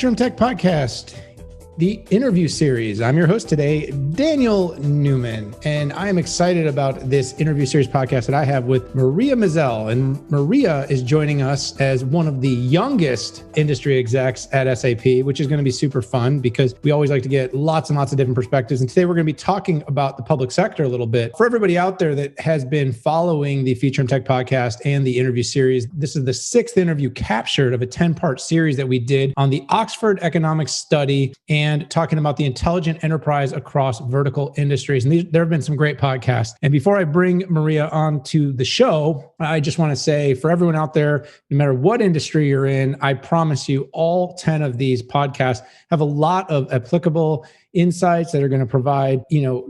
Futurum Tech Podcast, the interview series. I'm your host today, Daniel Newman, and I am excited about this interview series podcast that I have with Maria Mizell. And Maria is joining us as one of the youngest industry execs at SAP, which is going to be super fun because we always like to get lots and lots of different perspectives. And today we're going to be talking about the public sector a little bit. For everybody out there that has been following the Futurum Tech Podcast and the interview series, this is the 6th interview captured of a 10-part series that we did on the Oxford Economics Study and talking about the intelligent enterprise across vertical industries. And there have been some great podcasts. And before I bring Maria onto the show, I just want to say for everyone out there, no matter what industry you're in, I promise you all 10 of these podcasts have a lot of applicable insights that are going to provide,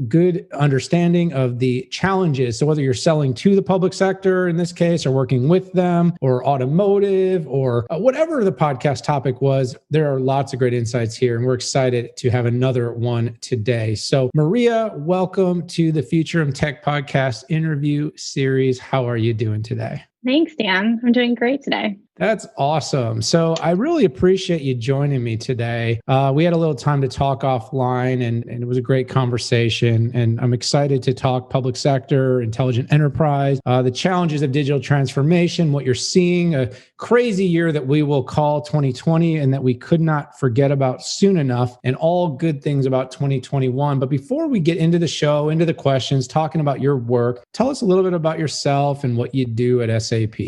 good understanding of the challenges. So whether you're selling to the public sector in this case, or working with them, or automotive, or whatever the podcast topic was, there are lots of great insights here. And we're excited to have another one today. So Maria, welcome to the Futurum Tech Podcast interview series. How are you doing today? Thanks, Dan. I'm doing great today. That's awesome. So I really appreciate you joining me today. We had a little time to talk offline and it was a great conversation. And I'm excited to talk public sector, intelligent enterprise, the challenges of digital transformation, what you're seeing, a crazy year that we will call 2020 and that we could not forget about soon enough, and all good things about 2021. But before we get into the show, into the questions, talking about your work, tell us a little bit about yourself and what you do at SAP.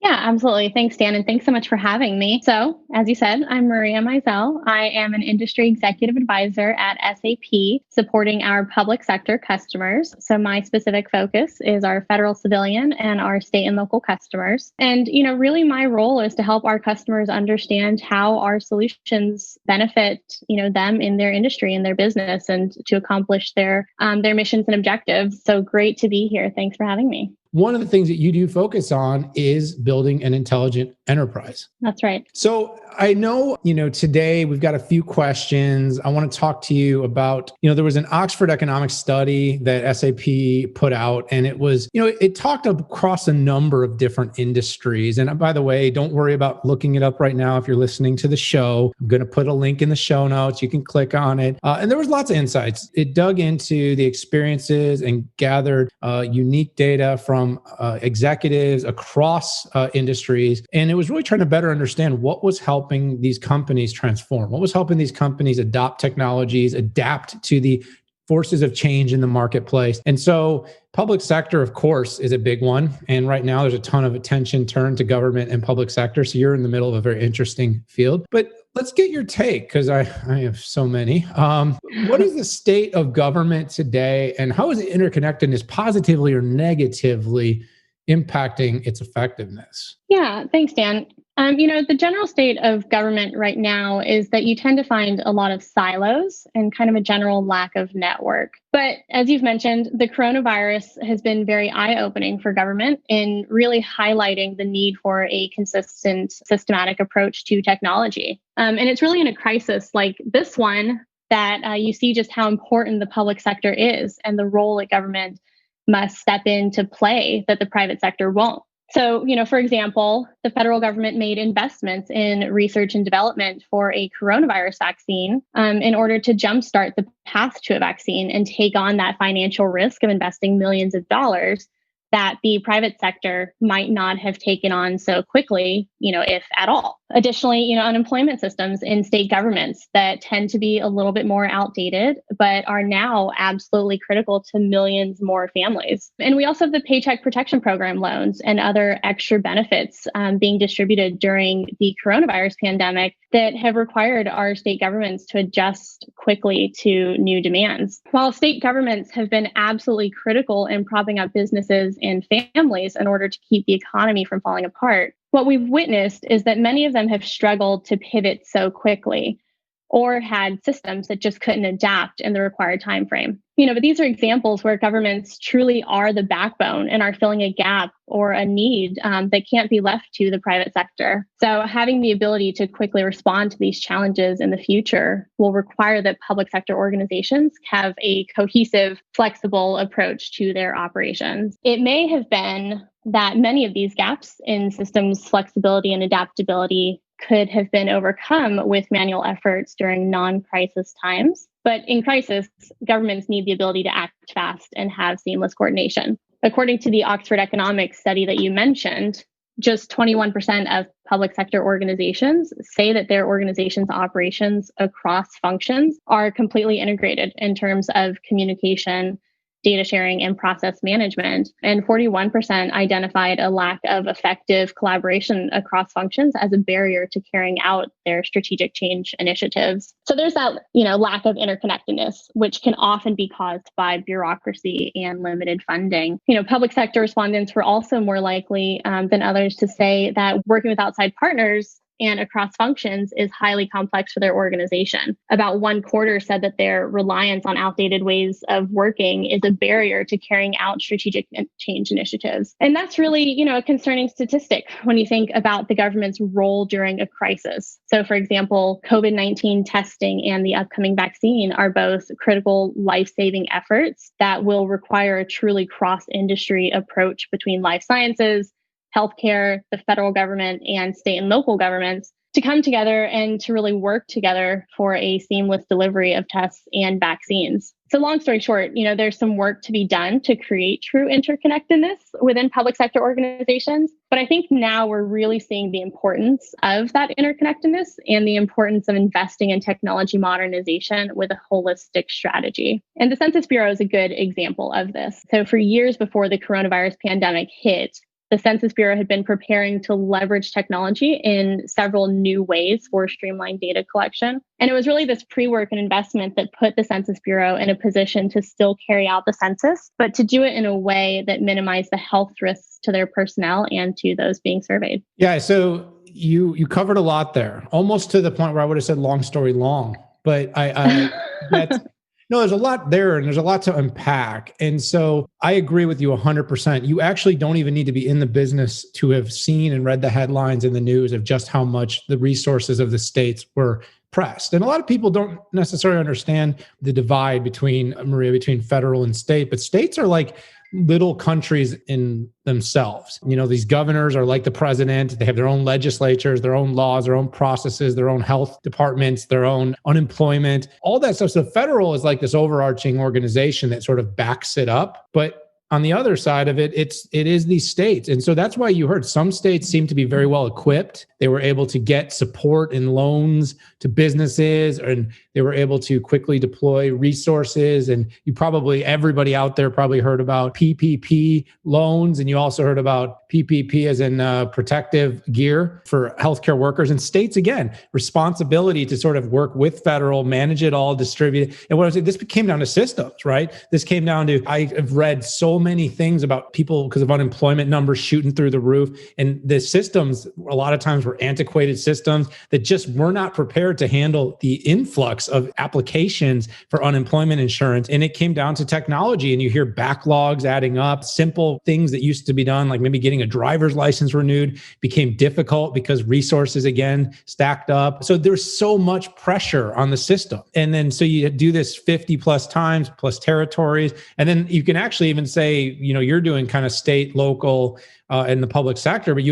Yeah, absolutely. Thanks, Dan. And thanks so much for having me. So, as you said, I'm Maria Mizell. I am an industry executive advisor at SAP, supporting our public sector customers. So my specific focus is our federal civilian and our state and local customers. And, really my role is to help our customers understand how our solutions benefit, them in their industry and their business and to accomplish their missions and objectives. So great to be here. Thanks for having me. One of the things that you do focus on is building an intelligent enterprise. That's right. So I know, today we've got a few questions. I want to talk to you about, there was an Oxford Economics study that SAP put out, and it was, it talked across a number of different industries. And by the way, don't worry about looking it up right now if you're listening to the show. I'm going to put a link in the show notes. You can click on it. And there was lots of insights. It dug into the experiences and gathered unique data from executives across industries. And it was really trying to better understand what was helping these companies transform, what was helping these companies adopt technologies, adapt to the forces of change in the marketplace. And so public sector, of course, is a big one. And right now there's a ton of attention turned to government and public sector. So you're in the middle of a very interesting field. But let's get your take, because I have so many. What is the state of government today, and how is it interconnectedness positively or negatively impacting its effectiveness? Yeah, thanks, Dan. The general state of government right now is that you tend to find a lot of silos and kind of a general lack of network. But as you've mentioned, the coronavirus has been very eye-opening for government in really highlighting the need for a consistent, systematic approach to technology. And it's really in a crisis like this one that you see just how important the public sector is and the role that government must step in to play that the private sector won't. So, for example, the federal government made investments in research and development for a coronavirus vaccine in order to jumpstart the path to a vaccine and take on that financial risk of investing millions of dollars that the private sector might not have taken on so quickly, if at all. Additionally, unemployment systems in state governments that tend to be a little bit more outdated, but are now absolutely critical to millions more families. And we also have the Paycheck Protection Program loans and other extra benefits being distributed during the coronavirus pandemic that have required our state governments to adjust quickly to new demands. While state governments have been absolutely critical in propping up businesses and families in order to keep the economy from falling apart, what we've witnessed is that many of them have struggled to pivot so quickly or had systems that just couldn't adapt in the required time frame. But these are examples where governments truly are the backbone and are filling a gap or a need that can't be left to the private sector. So having the ability to quickly respond to these challenges in the future will require that public sector organizations have a cohesive, flexible approach to their operations. It may have been that many of these gaps in systems flexibility and adaptability could have been overcome with manual efforts during non-crisis times. But in crisis, governments need the ability to act fast and have seamless coordination. According to the Oxford Economics study that you mentioned, just 21% of public sector organizations say that their organization's operations across functions are completely integrated in terms of communication, data sharing, and process management. And 41% identified a lack of effective collaboration across functions as a barrier to carrying out their strategic change initiatives. So there's that, lack of interconnectedness, which can often be caused by bureaucracy and limited funding. Public sector respondents were also more likely than others to say that working with outside partners and across functions is highly complex for their organization. About 1/4 said that their reliance on outdated ways of working is a barrier to carrying out strategic change initiatives. And that's really, a concerning statistic when you think about the government's role during a crisis. So, for example, COVID-19 testing and the upcoming vaccine are both critical life-saving efforts that will require a truly cross-industry approach between life sciences, healthcare, the federal government, and state and local governments to come together and to really work together for a seamless delivery of tests and vaccines. So long story short, there's some work to be done to create true interconnectedness within public sector organizations. But I think now we're really seeing the importance of that interconnectedness and the importance of investing in technology modernization with a holistic strategy. And the Census Bureau is a good example of this. So for years before the coronavirus pandemic hit, the Census Bureau had been preparing to leverage technology in several new ways for streamlined data collection. And it was really this pre-work and investment that put the Census Bureau in a position to still carry out the census, but to do it in a way that minimized the health risks to their personnel and to those being surveyed. Yeah, so you covered a lot there, almost to the point where I would have said long story long, but that's no, there's a lot there and there's a lot to unpack. And so I agree with you 100%. You actually don't even need to be in the business to have seen and read the headlines in the news of just how much the resources of the states were pressed. And a lot of people don't necessarily understand the divide between federal and state, but states are like little countries in themselves. These governors are like the president. They have their own legislatures, their own laws, their own processes, their own health departments, their own unemployment, all that stuff. So federal is like this overarching organization that sort of backs it up. But on the other side of it, it is these states. And so that's why you heard some states seem to be very well equipped. They were able to get support and loans to businesses, and they were able to quickly deploy resources. And everybody out there probably heard about PPP loans. And you also heard about PPP as in protective gear for healthcare workers. And states, again, responsibility to sort of work with federal, manage it all, distribute it. And what I was saying, this came down to systems, right? This came down to, I have read so many things about people because of unemployment numbers shooting through the roof. And the systems, a lot of times were antiquated systems that just were not prepared to handle the influx of applications for unemployment insurance. And it came down to technology, and you hear backlogs adding up. Simple things that used to be done, like maybe getting a driver's license renewed, became difficult because resources again stacked up. So there's so much pressure on the system. And then so you do this 50 plus times plus territories. And then you can actually even say, you're doing kind of state, local, in the public sector, but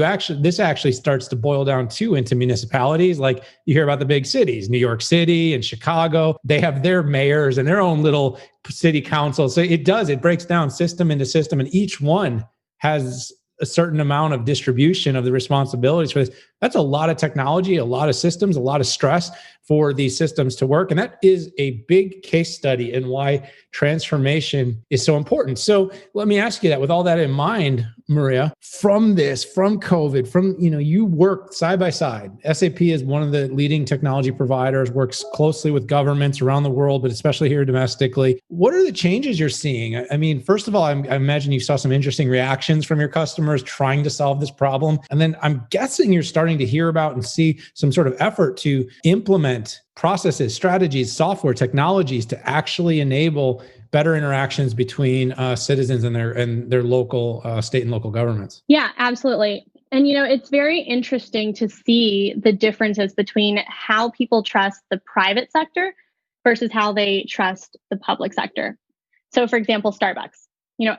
this actually starts to boil down too into municipalities. Like you hear about the big cities, New York City and Chicago, they have their mayors and their own little city council. So it breaks down system into system, and each one has a certain amount of distribution of the responsibilities for this. That's a lot of technology, a lot of systems, a lot of stress for these systems to work. And that is a big case study in why transformation is so important. So let me ask you that, with all that in mind, Maria, from COVID, you work side by side. SAP is one of the leading technology providers, works closely with governments around the world, but especially here domestically. What are the changes you're seeing? I mean, first of all, I imagine you saw some interesting reactions from your customers trying to solve this problem. And then I'm guessing you're starting to hear about and see some sort of effort to implement processes, strategies, software, technologies to actually enable better interactions between citizens and their local, state and local governments. Yeah, absolutely. And, it's very interesting to see the differences between how people trust the private sector versus how they trust the public sector. So, for example, Starbucks.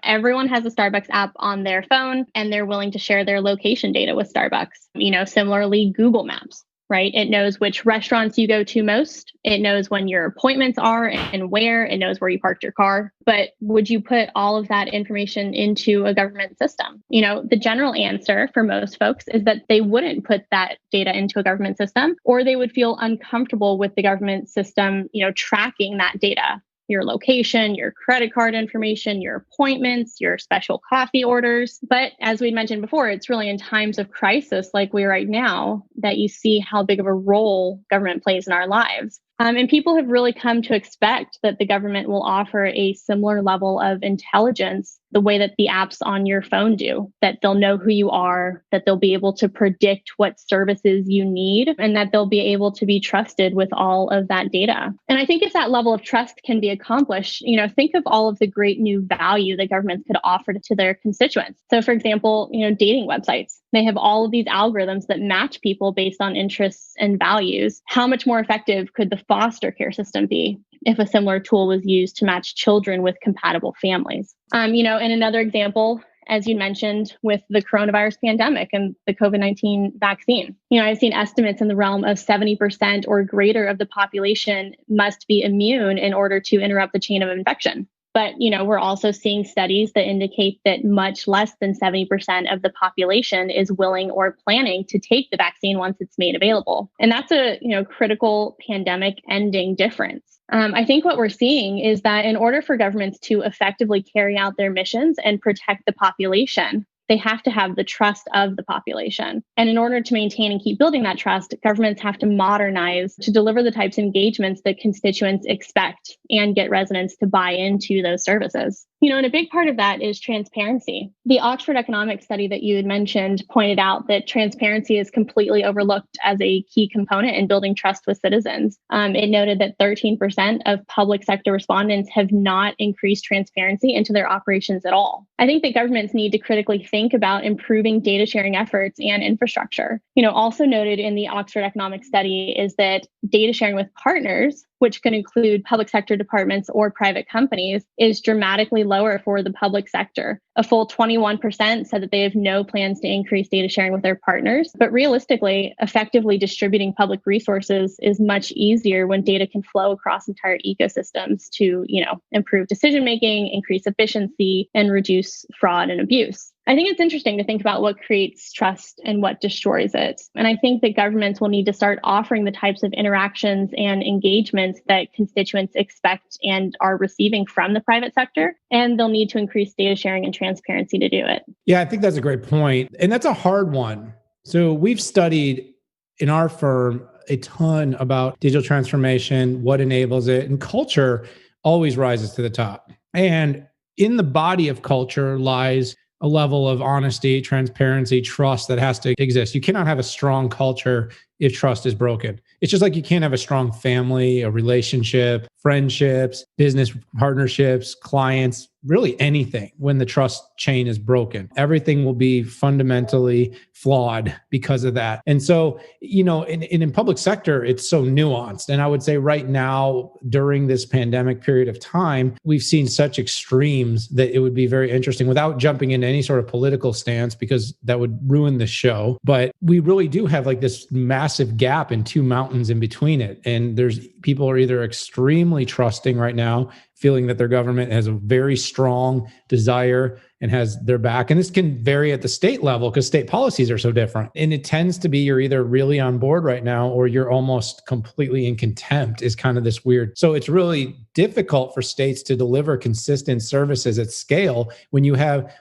Everyone has a Starbucks app on their phone, and they're willing to share their location data with Starbucks. Similarly, Google Maps, right? It knows which restaurants you go to most. It knows when your appointments are and where. It knows where you parked your car. But would you put all of that information into a government system? The general answer for most folks is that they wouldn't put that data into a government system, or they would feel uncomfortable with the government system, tracking that data. Your location, your credit card information, your appointments, your special coffee orders. But as we mentioned before, it's really in times of crisis like we're right now that you see how big of a role government plays in our lives. And people have really come to expect that the government will offer a similar level of intelligence the way that the apps on your phone do, that they'll know who you are, that they'll be able to predict what services you need, and that they'll be able to be trusted with all of that data. And I think if that level of trust can be accomplished, think of all of the great new value that governments could offer to their constituents. So for example, dating websites, they have all of these algorithms that match people based on interests and values. How much more effective could the foster care system be if a similar tool was used to match children with compatible families? In another example, as you mentioned, with the coronavirus pandemic and the COVID-19 vaccine, I've seen estimates in the realm of 70% or greater of the population must be immune in order to interrupt the chain of infection. But, we're also seeing studies that indicate that much less than 70% of the population is willing or planning to take the vaccine once it's made available. And that's a, critical pandemic ending difference. I think what we're seeing is that in order for governments to effectively carry out their missions and protect the population, they have to have the trust of the population. And in order to maintain and keep building that trust, governments have to modernize to deliver the types of engagements that constituents expect and get residents to buy into those services. And a big part of that is transparency. The Oxford economics study that you had mentioned pointed out that transparency is completely overlooked as a key component in building trust with citizens. It noted that 13% of public sector respondents have not increased transparency into their operations at all. I think that governments need to critically think about improving data sharing efforts and infrastructure. Also noted in the Oxford economics study is that data sharing with partners, which can include public sector departments or private companies, is dramatically lower for the public sector. A full 21% said that they have no plans to increase data sharing with their partners. But realistically, effectively distributing public resources is much easier when data can flow across entire ecosystems to, improve decision-making, increase efficiency, and reduce fraud and abuse. I think it's interesting to think about what creates trust and what destroys it. And I think that governments will need to start offering the types of interactions and engagements that constituents expect and are receiving from the private sector. And they'll need to increase data sharing and transparency to do it. Yeah, I think that's a great point. And that's a hard one. So we've studied in our firm a ton about digital transformation, what enables it, and culture always rises to the top. And in the body of culture lies a level of honesty, transparency, trust that has to exist. You cannot have a strong culture if trust is broken. It's just like you can't have a strong family, a relationship, friendships, business partnerships, clients, really anything when the trust chain is broken. Everything will be fundamentally flawed because of that. And so, in public sector, it's so nuanced. And I would say right now, during this pandemic period of time, we've seen such extremes that it would be very interesting without jumping into any sort of political stance, because that would ruin the show. But we really do have like this massive gap and two mountains in between it. And people are either extremely trusting right now, feeling that their government has a very strong desire and has their back. And this can vary at the state level because state policies are so different. And it tends to be you're either really on board right now or you're almost completely in contempt, is kind of this weird. So it's really difficult for states to deliver consistent services at scale when you have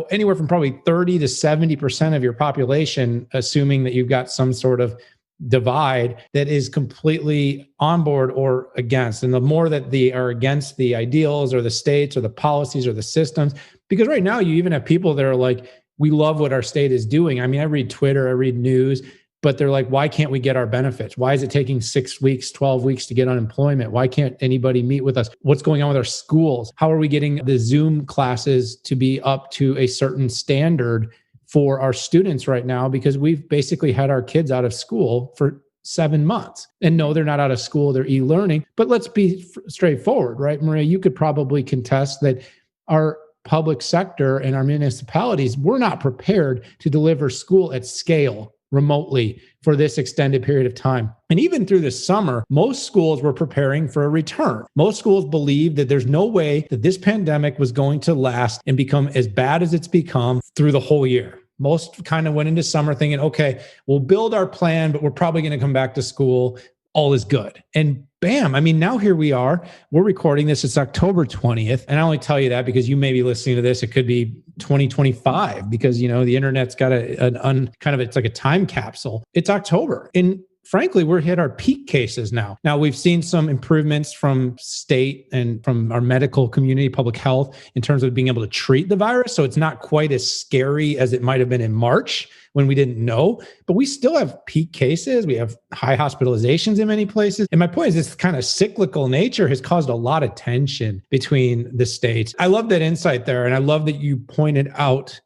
anywhere from probably 30 to 70% of your population, assuming that you've got some sort of divide that is completely on board or against. And the more that they are against the ideals or the states or the policies or the systems, because right now you even have people that are like, we love what our state is doing. I mean, I read Twitter, I read news, but they're like, why can't we get our benefits? Why is it taking 6 weeks, 12 weeks to get unemployment? Why can't anybody meet with us? What's going on with our schools? How are we getting the Zoom classes to be up to a certain standard for our students right now? Because we've basically had our kids out of school for 7 months. And no, they're not out of school, they're e-learning. But let's be straightforward, right? Maria, you could probably contest that our public sector and our municipalities were not prepared to deliver school at scale remotely for this extended period of time. And even through the summer, most schools were preparing for a return. Most schools believed that there's no way that this pandemic was going to last and become as bad as it's become through the whole year. Most kind of went into summer thinking, okay, we'll build our plan, but we're probably going to come back to school. All is good. And bam, I mean, now here we are. We're recording this. It's October 20th. And I only tell you that because you may be listening to this. It could be 2025 because, the internet's got it's like a time capsule. It's October. And frankly, we're hit our peak cases now. Now, we've seen some improvements from state and from our medical community, public health, in terms of being able to treat the virus. So it's not quite as scary as it might have been in March when we didn't know, but we still have peak cases. We have high hospitalizations in many places. And my point is this kind of cyclical nature has caused a lot of tension between the states. I love that insight there. And I love that you pointed out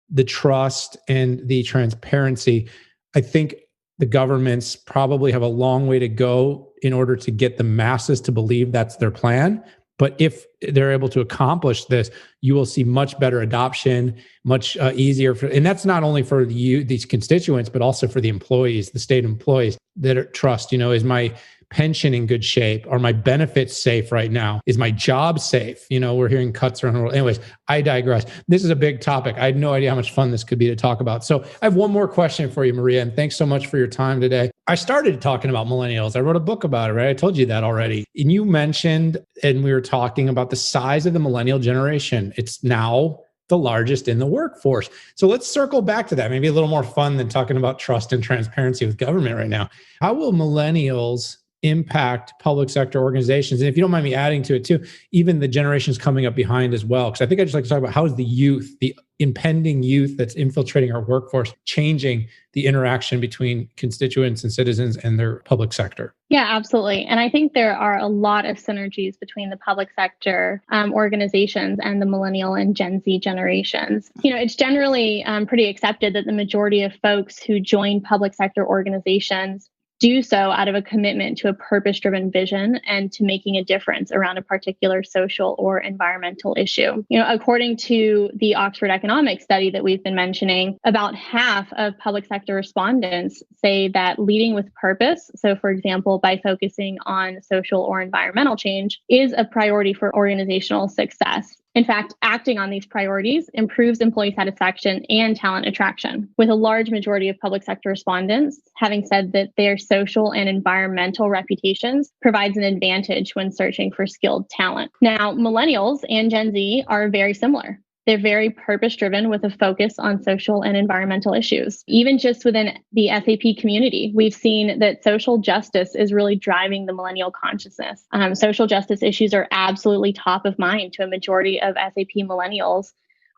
the trust and the transparency. I think the governments probably have a long way to go in order to get the masses to believe that's their plan. But if they're able to accomplish this, you will see much better adoption, much easier. And that's not only for these constituents, but also for the employees, the state employees that are trust, is my pension in good shape? Are my benefits safe right now? Is my job safe? We're hearing cuts around the world. Anyways, I digress. This is a big topic. I had no idea how much fun this could be to talk about. So I have one more question for you, Maria, and thanks so much for your time today. I started talking about millennials. I wrote a book about it, right? I told you that already. And you mentioned, and we were talking about the size of the millennial generation. It's now the largest in the workforce. So let's circle back to that. Maybe a little more fun than talking about trust and transparency with government right now. How will millennials impact public sector organizations? And if you don't mind me adding to it too, even the generations coming up behind as well, because I think I'd just like to talk about how is the youth, the impending youth that's infiltrating our workforce, changing the interaction between constituents and citizens and their public sector? Yeah, absolutely. And I think there are a lot of synergies between the public sector organizations and the millennial and Gen Z generations. It's generally pretty accepted that the majority of folks who join public sector organizations do so out of a commitment to a purpose-driven vision and to making a difference around a particular social or environmental issue. According to the Oxford Economics study that we've been mentioning, about half of public sector respondents say that leading with purpose, so for example, by focusing on social or environmental change, is a priority for organizational success. In fact, acting on these priorities improves employee satisfaction and talent attraction, with a large majority of public sector respondents having said that their social and environmental reputations provides an advantage when searching for skilled talent. Now, millennials and Gen Z are very similar. They're very purpose-driven with a focus on social and environmental issues. Even just within the SAP community, we've seen that social justice is really driving the millennial consciousness. Social justice issues are absolutely top of mind to a majority of SAP millennials,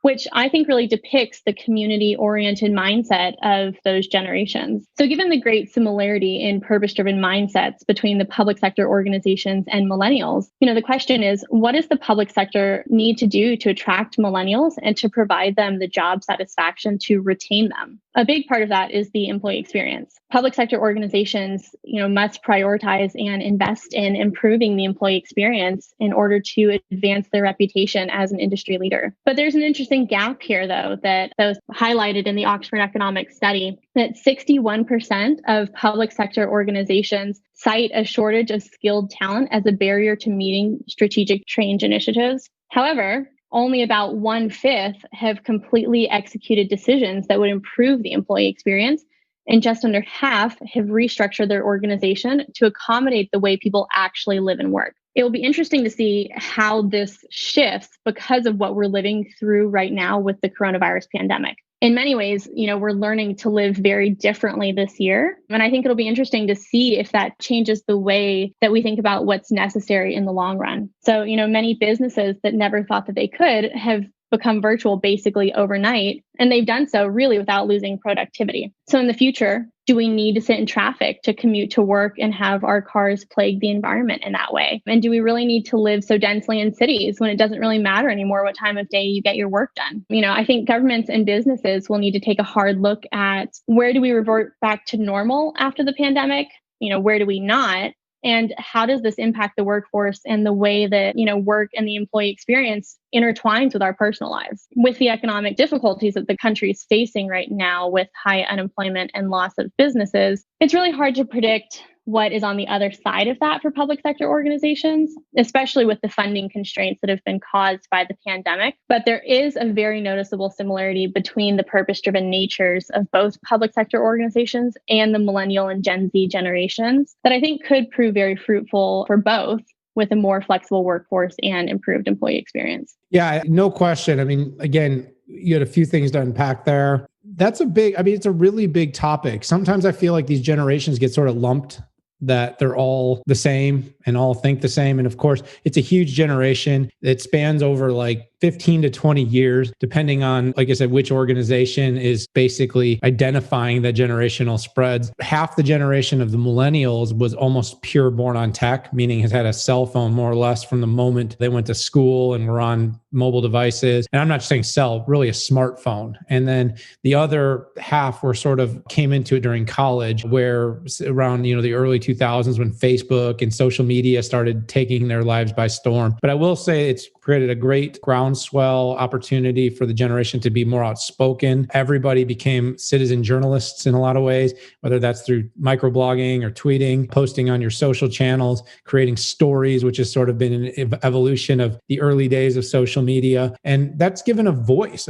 which I think really depicts the community-oriented mindset of those generations. So given the great similarity in purpose-driven mindsets between the public sector organizations and millennials, the question is, what does the public sector need to do to attract millennials and to provide them the job satisfaction to retain them? A big part of that is the employee experience. Public sector organizations, must prioritize and invest in improving the employee experience in order to advance their reputation as an industry leader. But there's an interesting gap here, though, that was highlighted in the Oxford Economics study, that 61% of public sector organizations cite a shortage of skilled talent as a barrier to meeting strategic change initiatives. However, only about 1/5 have completely executed decisions that would improve the employee experience, and just under half have restructured their organization to accommodate the way people actually live and work. It will be interesting to see how this shifts because of what we're living through right now with the coronavirus pandemic. In many ways, we're learning to live very differently this year. And I think it'll be interesting to see if that changes the way that we think about what's necessary in the long run. So, many businesses that never thought that they could have become virtual basically overnight, and they've done so really without losing productivity. So in the future, do we need to sit in traffic to commute to work and have our cars plague the environment in that way? And do we really need to live so densely in cities when it doesn't really matter anymore what time of day you get your work done? I think governments and businesses will need to take a hard look at where do we revert back to normal after the pandemic? Where do we not? And how does this impact the workforce and the way that, work and the employee experience intertwines with our personal lives? With the economic difficulties that the country is facing right now with high unemployment and loss of businesses, it's really hard to predict what is on the other side of that for public sector organizations, especially with the funding constraints that have been caused by the pandemic. But there is a very noticeable similarity between the purpose-driven natures of both public sector organizations and the millennial and Gen Z generations that I think could prove very fruitful for both, with a more flexible workforce and improved employee experience. Yeah, no question. I mean, again, you had a few things to unpack there. It's a really big topic. Sometimes I feel like these generations get sort of lumped, that they're all the same and all think the same. And of course, it's a huge generation that spans over like 15 to 20 years, depending on, like I said, which organization is basically identifying the generational spreads. Half the generation of the millennials was almost pure born on tech, meaning has had a cell phone more or less from the moment they went to school and were on mobile devices. And I'm not just saying cell, really a smartphone. And then the other half were sort of came into it during college, where around, the early 2000s when Facebook and social media started taking their lives by storm. But I will say it's created a great groundswell opportunity for the generation to be more outspoken. Everybody became citizen journalists in a lot of ways, whether that's through microblogging or tweeting, posting on your social channels, creating stories, which has sort of been an evolution of the early days of social media. And that's given a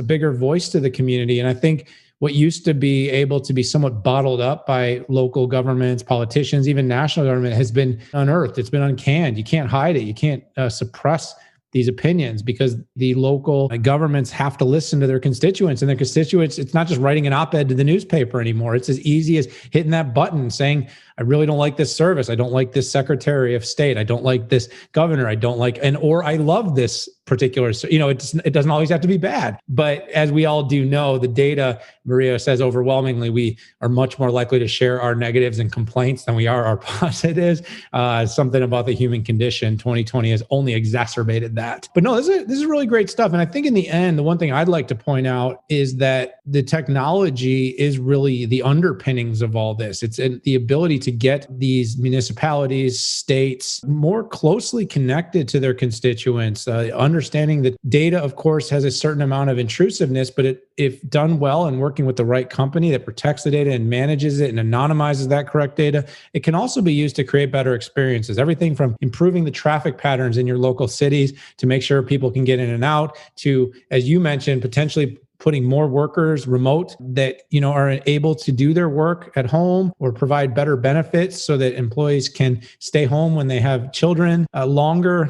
bigger voice to the community. And I think what used to be able to be somewhat bottled up by local governments, politicians, even national government has been unearthed. It's been uncanned. You can't hide it. You can't suppress these opinions, because the local governments have to listen to their constituents, and their constituents, it's not just writing an op-ed to the newspaper anymore. It's as easy as hitting that button saying, I really don't like this service. I don't like this Secretary of State. I don't like this governor. I don't like, or I love this particular, it doesn't always have to be bad. But as we all do know, the data, Maria says, overwhelmingly, we are much more likely to share our negatives and complaints than we are our positives. Something about the human condition, 2020 has only exacerbated that. But no, this is really great stuff. And I think in the end, the one thing I'd like to point out is that the technology is really the underpinnings of all this. It's the ability to get these municipalities, states more closely connected to their constituents, understanding that data, of course, has a certain amount of intrusiveness, but if done well and working with the right company that protects the data and manages it and anonymizes that correct data, it can also be used to create better experiences. Everything from improving the traffic patterns in your local cities to make sure people can get in and out, to, as you mentioned, potentially putting more workers remote that, are able to do their work at home, or provide better benefits so that employees can stay home when they have children longer,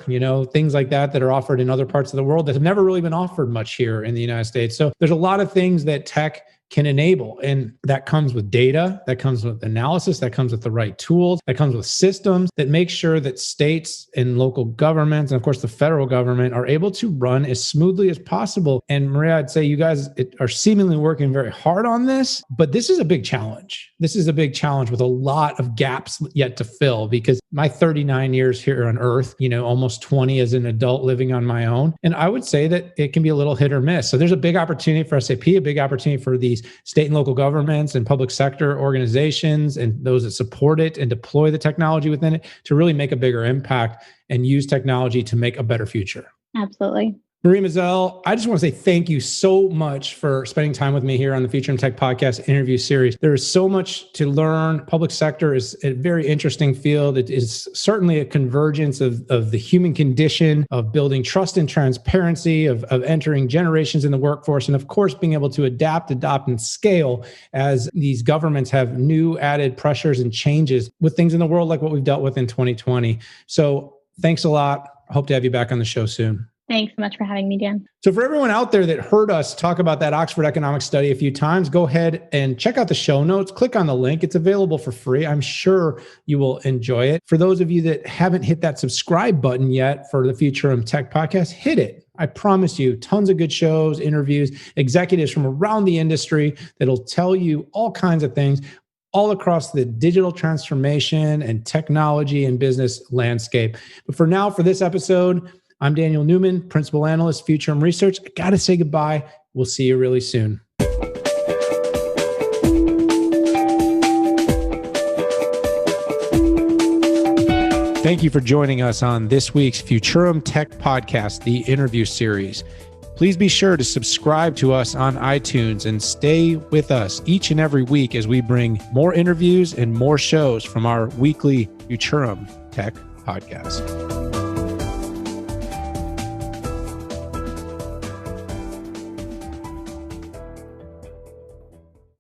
things like that are offered in other parts of the world that have never really been offered much here in the United States. So there's a lot of things that tech can enable. And that comes with data, that comes with analysis, that comes with the right tools, that comes with systems that make sure that states and local governments, and of course the federal government, are able to run as smoothly as possible. And Maria, I'd say you guys are seemingly working very hard on this, but this is a big challenge. This is a big challenge with a lot of gaps yet to fill, because my 39 years here on Earth, almost 20 as an adult living on my own. And I would say that it can be a little hit or miss. So there's a big opportunity for SAP, a big opportunity for these state and local governments and public sector organizations and those that support it and deploy the technology within it to really make a bigger impact and use technology to make a better future. Absolutely. Maria Mizell, I just want to say thank you so much for spending time with me here on the Futurum Tech Podcast interview series. There is so much to learn. Public sector is a very interesting field. It is certainly a convergence of the human condition, of building trust and transparency, of entering generations in the workforce, and of course, being able to adapt, adopt, and scale as these governments have new added pressures and changes with things in the world like what we've dealt with in 2020. So thanks a lot. I hope to have you back on the show soon. Thanks so much for having me, Dan. So for everyone out there that heard us talk about that Oxford economics study a few times, go ahead and check out the show notes. Click on the link. It's available for free. I'm sure you will enjoy it. For those of you that haven't hit that subscribe button yet for the Futurum Tech Podcast, hit it. I promise you, tons of good shows, interviews, executives from around the industry that'll tell you all kinds of things all across the digital transformation and technology and business landscape. But for now, for this episode, I'm Daniel Newman, Principal Analyst, Futurum Research. I got to say goodbye. We'll see you really soon. Thank you for joining us on this week's Futurum Tech Podcast, the interview series. Please be sure to subscribe to us on iTunes and stay with us each and every week as we bring more interviews and more shows from our weekly Futurum Tech Podcast.